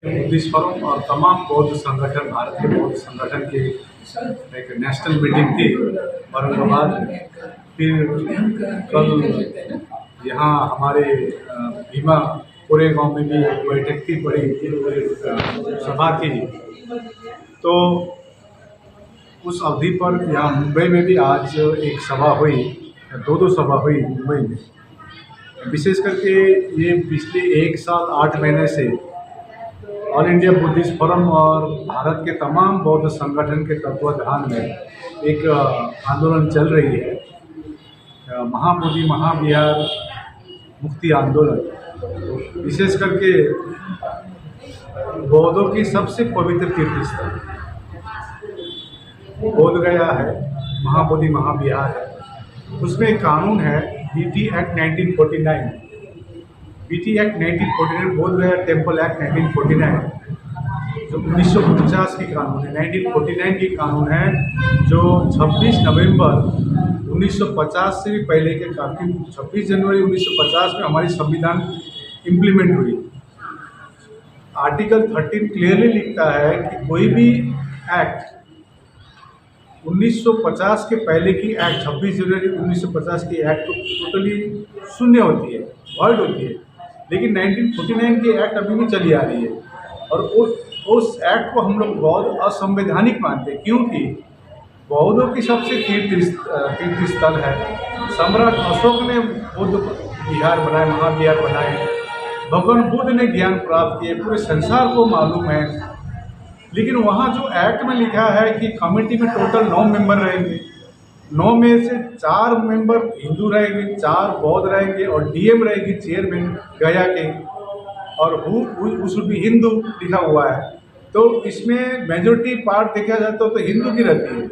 Buddhist forum और तमाम बौद्ध संगठन, भारत के बौद्ध संगठन की एक नेशनल मीटिंग थी औरंगाबाद में। फिर कल यहाँ हमारे भीमा कोरेगांव में भी एक बैठक थी, बड़ी सभा थी। तो उस अवधि पर यहाँ मुंबई में भी आज एक सभा हुई, दो सभा हुई मुंबई में। विशेष करके ये पिछले 1 साल 8 महीने से ऑल इंडिया बुद्धिस्ट फोरम और भारत के तमाम बौद्ध संगठन के तत्वाधान में एक आंदोलन चल रही है, महाबोधि महाविहार मुक्ति आंदोलन। विशेष करके बौद्धों की सबसे पवित्र तीर्थ स्थल बोध गया है, महाबोधि महाविहार है। उसमें एक कानून है बीटी एक्ट 1949, बीटी एक्ट 1949, बोध गया टेम्पल एक्ट 1949 जो 1950 की कानून है। 1949 की कानून है जो 26 नवंबर 1950 से भी पहले के काफी 26 जनवरी 1950 में हमारी संविधान इम्प्लीमेंट हुई। आर्टिकल 13 क्लियरली लिखता है कि कोई भी एक्ट 1950 के पहले की एक्ट 26 जनवरी 1950 की एक्ट तो टोटली शून्य होती है, वर्ड होती है। लेकिन 1949 की एक्ट अभी भी चली आ रही है और उस एक्ट को हम लोग बौद्ध असंवैधानिक मानते हैं, क्योंकि बौद्धों की सबसे तीर्थ स्थल है। सम्राट अशोक ने बौद्ध विहार बनाए, महाविहार बनाए। भगवान बुद्ध ने ज्ञान प्राप्त किए, पूरे संसार को मालूम है। लेकिन वहाँ जो एक्ट में लिखा है कि कमेटी में टोटल 9 मेंबर रहेंगे, 9 में से 4 मेंबर हिंदू रहेंगे, 4 बौद्ध रहेंगे और डीएम रहेगी चेयरमैन गया के, और शुड बी हिंदू लिखा हुआ है। तो इसमें मेजोरिटी पार्ट देखा जाए तो हिंदू की रहती है।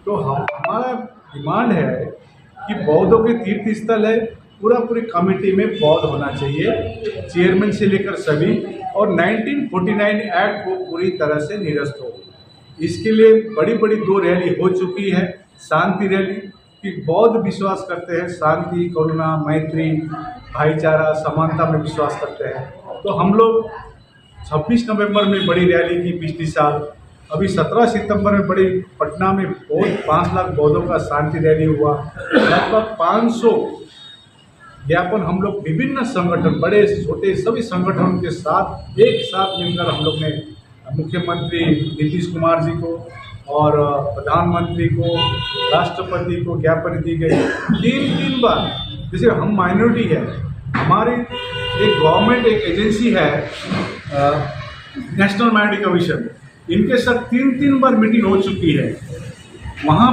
तो हमारा डिमांड है कि बौद्धों के तीर्थ स्थल है, पूरी कमेटी में बौद्ध होना चाहिए, चेयरमैन से लेकर सभी, और 1949 एक्ट को पूरी तरह से निरस्त हो। इसके लिए बड़ी 2 रैली हो चुकी है। शांति रैली कि बौद्ध विश्वास करते हैं शांति, करुणा, मैत्री, भाईचारा, समानता में विश्वास करते हैं। तो हम लोग 26 नवंबर में बड़ी रैली की पिछली साल, अभी 17 सितंबर में बड़ी पटना में 5 लाख बौद्धों का शांति रैली हुआ। लगभग 500 ज्ञापन हम लोग विभिन्न संगठन, बड़े छोटे सभी संगठनों के साथ एक साथ मिलकर हम लोग ने मुख्यमंत्री नीतीश कुमार जी को और प्रधानमंत्री को, राष्ट्रपति को ज्ञापन दी गई 3 बार। जैसे हम माइनॉरिटी है, हमारी एक गवर्नमेंट एक एजेंसी है नेशनल माइनॉरिटी कमीशन, इनके साथ 3 बार मीटिंग हो चुकी है। वहाँ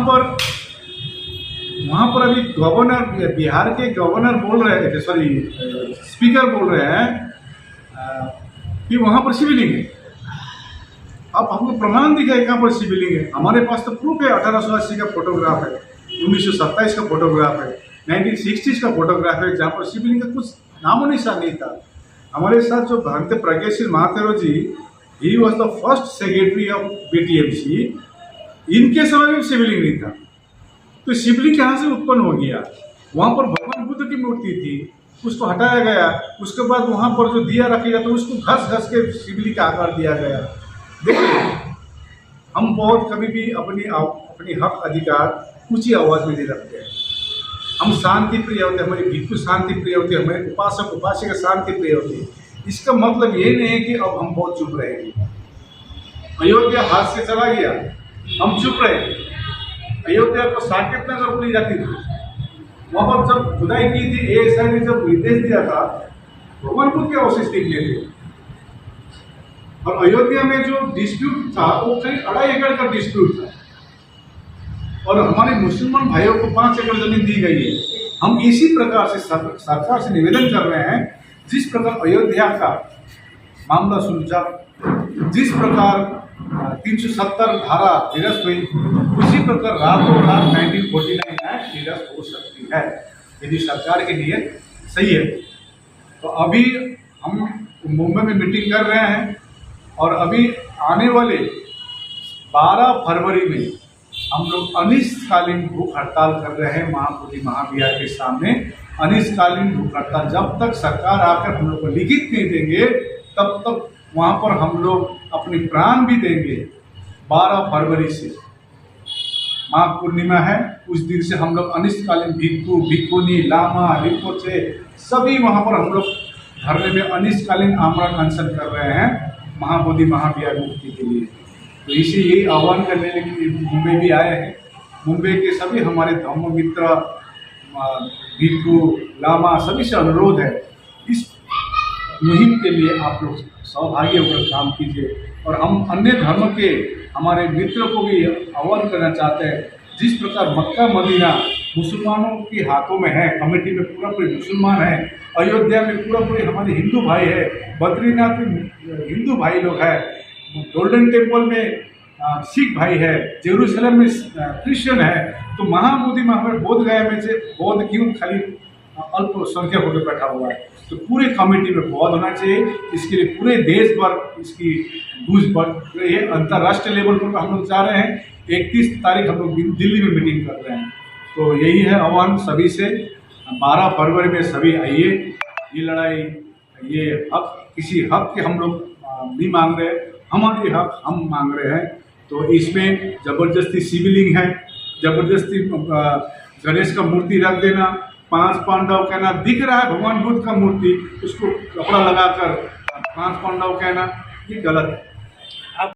पर अभी गवर्नर, बिहार के गवर्नर बोल रहे हैं, स्पीकर बोल रहे हैं कि वहाँ पर शिवलिंग है। अब हमको प्रमाण दिखाए कहाँ पर शिवलिंग है? हमारे पास तो प्रूफ है, 1880 का फोटोग्राफ है, 1927 का फोटोग्राफ है, 1960 का फोटोग्राफ है, जहाँ पर शिवलिंग का कुछ नामो निशान नहीं था। हमारे साथ जो Bhakta Pragyasheel Mahathero ji, he was the first secretary of BTMC, इनके समय में शिवलिंग नहीं था। तो शिवलिंग कहाँ से उत्पन्न हो गया? वहाँ पर भगवान बुद्ध की मूर्ति थी, उसको हटाया गया। उसके बाद वहाँ पर जो दिया रखा गया तो उसको घस के शिवलिंग का आकार दिया गया। देखिए, हम बहुत कभी भी अपनी हक अधिकार ऊंची आवाज़ में नहीं रखते हैं। हम शांति प्रिय होते हैं, हमारी भिक्षु शांति प्रिय होती है, हमारे उपासक उपासिका शांति प्रिय होती है। इसका मतलब ये नहीं है कि अब हम बहुत चुप रहेंगे। अयोध्या हाथ से चला गया, हम चुप रहे। अयोध्या को साकेत नगर बोली जाती थी, वहाँ पर जब खुदाई की थी, एएसआई ने जब निर्देश दिया था, भगवान बुद्ध के अवशेष निकले थे। और अयोध्या में जो डिस्प्यूट था वो करीब 2.5 एकड़ का डिस्प्यूट था, और हमारे मुसलमान भाइयों को 5 एकड़ जमीन दी गई है। हम इसी प्रकार से सरकार से निवेदन कर रहे हैं, जिस प्रकार अयोध्या का मामला सुलझा, जिस प्रकार 370 धारा निरस्त हुई, उसी प्रकार रातों रात 1949 एक्ट निरस्त हो सकती है यदि सरकार की नीयत सही है। तो अभी हम मुंबई में मीटिंग कर रहे हैं, और अभी आने वाले 12 फरवरी में हम लोग अनिश्चितकालीन भूख हड़ताल कर रहे हैं महाबोधि महाविहार के सामने। अनिश्चितकालीन भूख हड़ताल, जब तक सरकार आकर हम लोग को लिखित नहीं देंगे तब तक वहाँ पर हम लोग अपने प्राण भी देंगे। 12 फरवरी से माघ पूर्णिमा है, उस दिन से हम लोग अनिश्चितकालीन भिक्षु भिक्षुनी लामा रिपोचे सभी वहाँ पर हम लोग धरने में अनिश्चितकालीन आमरण अनशन कर रहे हैं महाबोधि महाविहार मुक्ति के लिए। तो इसी यही आह्वान करने के लिए मुंबई भी आए हैं। मुंबई के सभी हमारे धर्म मित्र भिक्षु लामा सभी से अनुरोध है, इस मुहिम के लिए आप लोग सहभागी होकर काम कीजिए। और हम अन्य धर्म के हमारे मित्रों को भी आह्वान करना चाहते हैं, जिस प्रकार मक्का मदीना मुसलमानों के हाथों में है, कमेटी में पूरा पूरे मुसलमान है, अयोध्या में पूरा पूरे हमारे हिंदू भाई है, बद्रीनाथ में हिंदू भाई लोग हैं, गोल्डन टेम्पल में सिख भाई है, जेरूसलम में क्रिश्चियन है। तो महाबोधि महावीर बोध गया में से बौद्ध क्यों खाली अल्पसंख्यक होकर बैठा हुआ है? तो पूरे कमेटी में बौद्ध होना चाहिए। इसके लिए पूरे देश भर इसकी गूंज बढ़ रही है। अंतर्राष्ट्रीय लेवल पर हम लोग जा रहे हैं। 31 तारीख हम लोग दिल्ली में मीटिंग कर रहे हैं। तो यही है आह्वान सभी से, 12 फरवरी में सभी आइए। ये लड़ाई, ये हक, किसी हक के हम लोग नहीं मांग रहे, हमारे हक हम मांग रहे हैं। तो इसमें ज़बरदस्ती सिविलिंग है, ज़बरदस्ती गणेश का मूर्ति रख देना, 5 पांडव कहना, दिख रहा है भगवान बुद्ध का मूर्ति, उसको कपड़ा लगाकर 5 पांडव कहना, ये गलत है।